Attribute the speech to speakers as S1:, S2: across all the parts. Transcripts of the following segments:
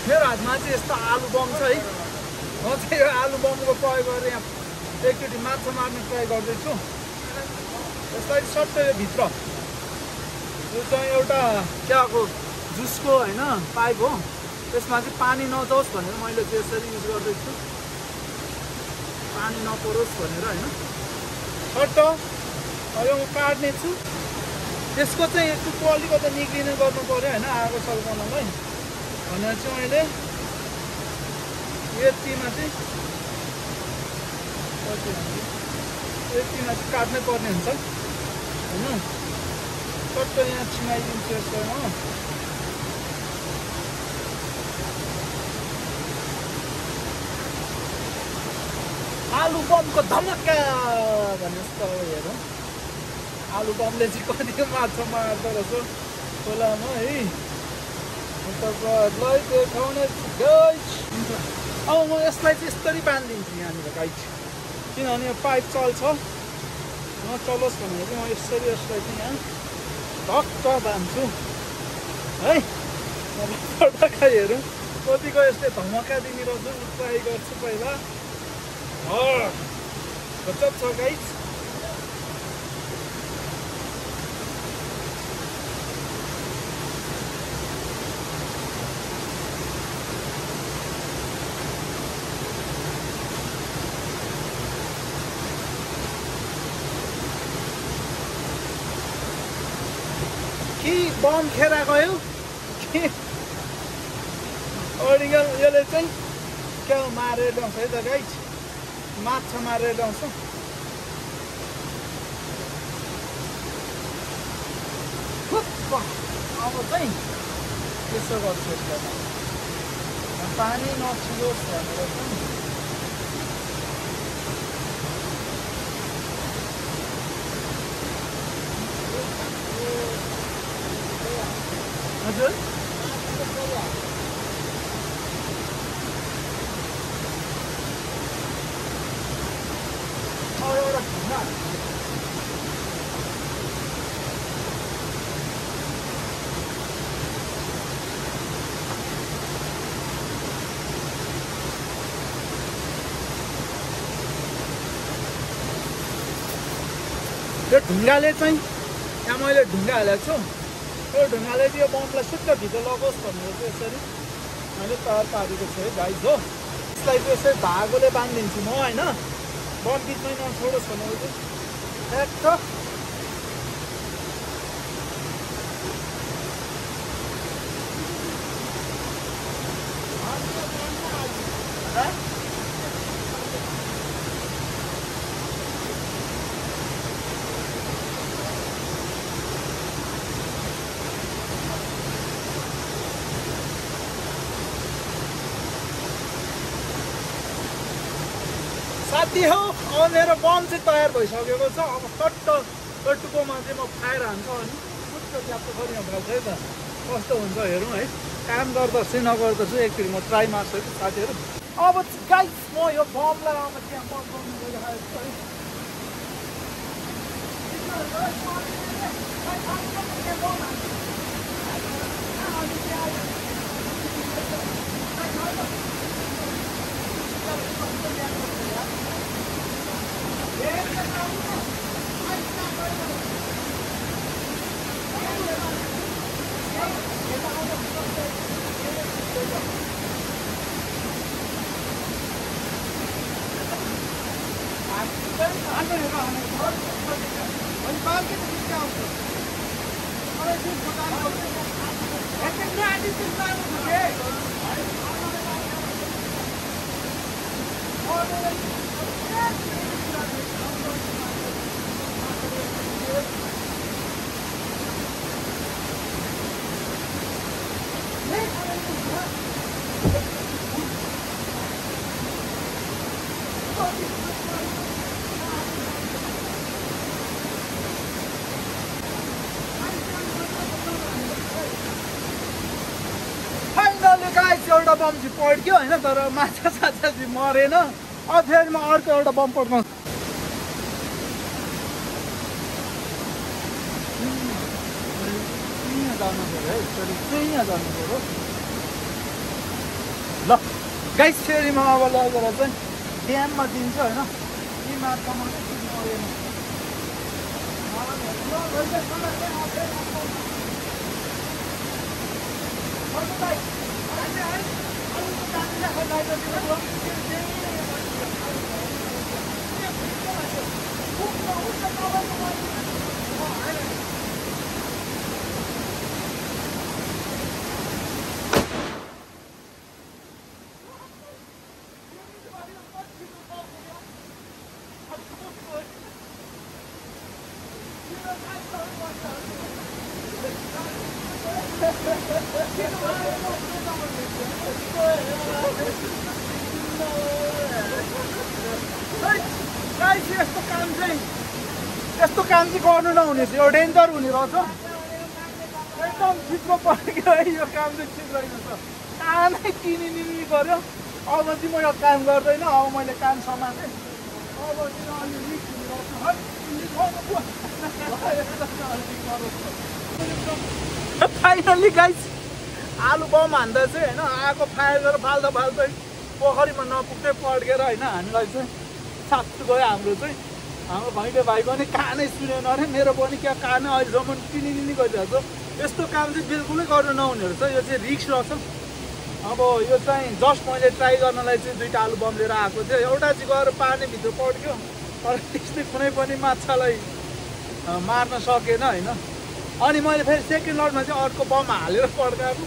S1: मेरो हातमा चाहिँ यस्तो आलु बम छ है। म चाहिँ यो आलु बमको प्रयोग गरेर यहाँ एकचोटि माछा मार्ने ट्राई गर्दैछु। यसलाई सट्ट यो भित्र यो चाहिँ एउटा चियाको जुसको होइन पाइप हो, त्यसमा चाहिँ पानी नजाओस् भनेर मैले चाहिँ यसरी युज गर्दैछु, पानी नपरोस् भनेर होइन। सट्ट अब म काट्ने छु। त्यसको चाहिँ टुप्पो अलिकति निक्लिने गर्नु पऱ्यो होइन, आगो सल्काउनलाई भनेर चाहिँ मैले यतिमा चाहिँ काट्नै पर्ने हुन्छ होइन। सट्ट यहाँ छिमाइदिन्छु यसलाई म। आलु बमको धमक्का भन्ने जस्तो हेरौँ, आलु बमले चाहिँ कति माछा मार्दो रहेछ खोलामा है। तपाईँहरूलाई देखाउने गाइस। अब म यसलाई चाहिँ यस्तरी बाँधिदिन्छु यहाँनिर गाइस, किनभने यो पाइप चल्छ नचलोस् भनेर चाहिँ म यसरी यसलाई चाहिँ यहाँ ढक्क बाँध्छु है। अब पटक्क हेरौँ कतिको यस्तै धमक्का दिने रहेछ, ट्राई गर्छु पहिला। गजब छ गाइस। कि बम खेरा गयो कि ओरिगल यसले चाहिँ क्या मारेर ल्याउँछ है त गाइस, माछा मारेर ल्याउँछ। अब चाहिँ त्यसो गर्छु यसलाई, पानी नछिरोस् भनेर चाहिँ। हजुर एउटा ढुङ्गा यो ढुङ्गाले चाहिँ यहाँ मैले ढुङ्गा हालेको छु। यो ढुङ्गाले चाहिँ यो बमलाई शुद्ध भित्र लगोस् भनेर चाहिँ यसरी मैले तयार पारेको छु है गाइस हो। यसलाई चाहिँ यसरी धागोले बाँधिदिन्छु म होइन, बम बिचमै नछोडोस् भनेर चाहिँ ठ्याक्क। साथी हो अब मेरो बम चाहिँ तयार भइसकेको छ। अब सट्ट टुप्पोमा चाहिँ म फायर हान्छु अनि शुद्ध च्याप्प गरिहाल्छ है त, कस्तो हुन्छ हेरौँ है। काम गर्दछु नगर्दछु एकचोटि म ट्राई मार्छु है साथीहरू। अब गाइस म यो बमलाई अब त्यहाँ बम गर्नु गइरहेको छु है। एउटा बम चाहिँ पड्क्यो होइन, तर माछा साछा चाहिँ मरेन। अब फेरि म अर्को एउटा बम पड्काउँछु। यहाँ जानु पऱ्यो है, यसरी चाहिँ यहाँ जानु पऱ्यो। ल गाइस फेरि म अब लगेर चाहिँ ड्याममा दिन्छु होइन यी माछामा चाहिँ दिनु परेन यस्तो काम चाहिँ गर्नु नहुने यो डेन्जर हुने रहेछ एकदम चिप्लो परेको है यो काम चाहिँ ठिक रहेछ कानै किनिदिनु गर्यो अब चाहिँ म यो काम गर्दैन अब मैले काम समातेँ अब चाहिँ अलि रिक्स हुने फाइनल्ली गाइस आलु बम हान्दा चाहिँ होइन आगो फायर गरेर फाल्दा फाल्दै पोखरीमा नपुग्दै पड्केर होइन हामीलाई चाहिँ साथ गयो हाम्रो चाहिँ हाम्रो घैले भाइको पनि कानै सुनेन अरे मेरो पनि क्या कानै अहिलेसम्म किनिदिने गरिरहेको छ यस्तो काम चाहिँ बिल्कुलै गर्नु नहुने रहेछ यो चाहिँ रिक्स रहेछ अब यो चाहिँ जस्ट मैले ट्राई गर्नलाई चाहिँ 2टा आलु बम लिएर आएको थियो एउटा चाहिँ गएर पानीभित्र पड्क्यो तर त्यस्तै कुनै पनि माछालाई मार्न सकेन होइन अनि मैले फेरि सेकेन्ड लटमा चाहिँ अर्को बम हालेर पड्काएको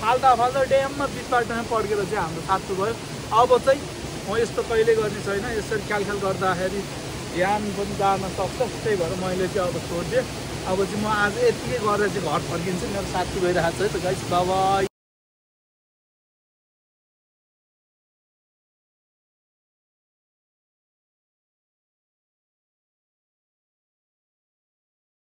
S1: फाल्दा फाल्दा ड्याममा बिच बाटोमा पड्केर चाहिँ हाम्रो साथी भयो अब चाहिँ म यस्तो कहिले गर्ने छैन यसरी ख्यालख्याल गर्दाखेरि ध्यान पनि जान सक्छ त्यही भएर मैले चाहिँ अब छोडिदिएँ अब चाहिँ म आज यतिकै गरेर चाहिँ घर फर्किन्छु मेरो साथी गइरहेको छ है त गाइस बाइ